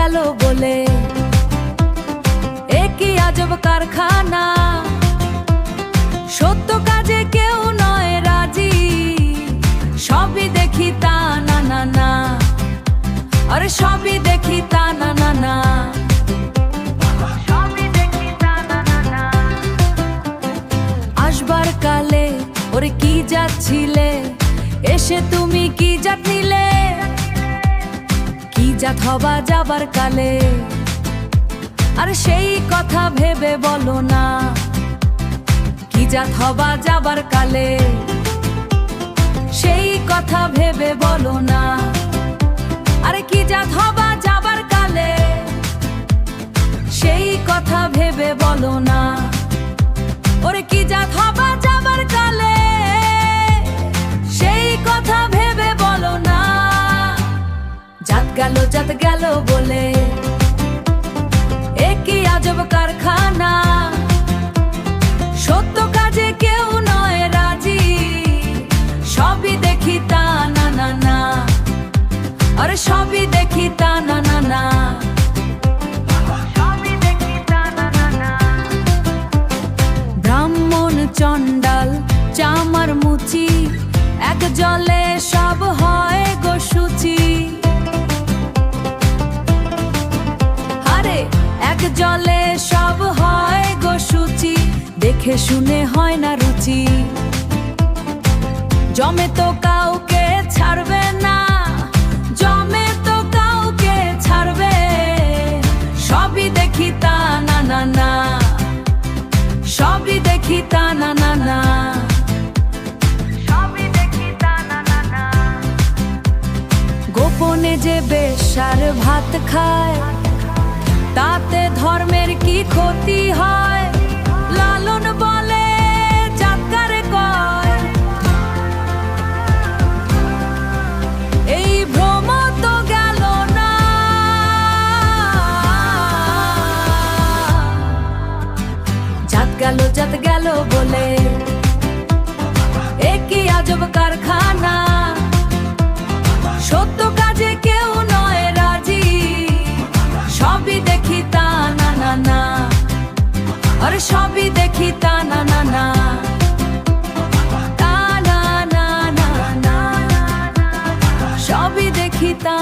গেল বলে একই আজব কারখানা। সত্য কাজে কেউ নয় রাজি, সবই দেখি তা না না না, আরে সবই দেখি তা না না না। আসবার কালে ওরে কি যাচ্ছিলে, এসে তুমি কি জাত নিলে, কি জাত হবা যাবার কালে, আর সেই কথা ভেবে বলো না। কি জাত হবা যাবার কালে, সেই কথা ভেবে বলো না। আরে কি জাত হবা যাবার কালে, সেই কথা ভেবে বলো না। ওরে কি জাত হবা যাবার কালে, সেই কথা ভেবে বলো না। জাত গেল বলে একই আজব কারখানা। সত্য কাজে কেউ নয় রাজি, সবই দেখি তা না না না, আরে সবই দেখি তা না না না। ব্রাহ্মণ চণ্ডাল চামার মুচি, এক জলে সব হয় গো শুচি। আরে এক জলে সব হয় গো শুচি, দেখে শুনে হয় না রুচি। জমে তো কাউকে ছাড়বে না, জমে তো কাউকে ছাড়বে, সবই দেখি তা না না না, সবই দেখি তা না না না। গোপনে যে বেশ্যার ভাত খায়, তাতে ধর্মের কি ক্ষতি হয়। লালন বলে জাতকারে কয়, এই ভ্রম তো গেল না। জাত গেল বলে একই আজব কারখানা। সত্য কাজে কেউ নয় রাজি, সবই দেখি তা না না না, আরে সবই দেখি তা না না না। তা না না না না, সবই দেখি তা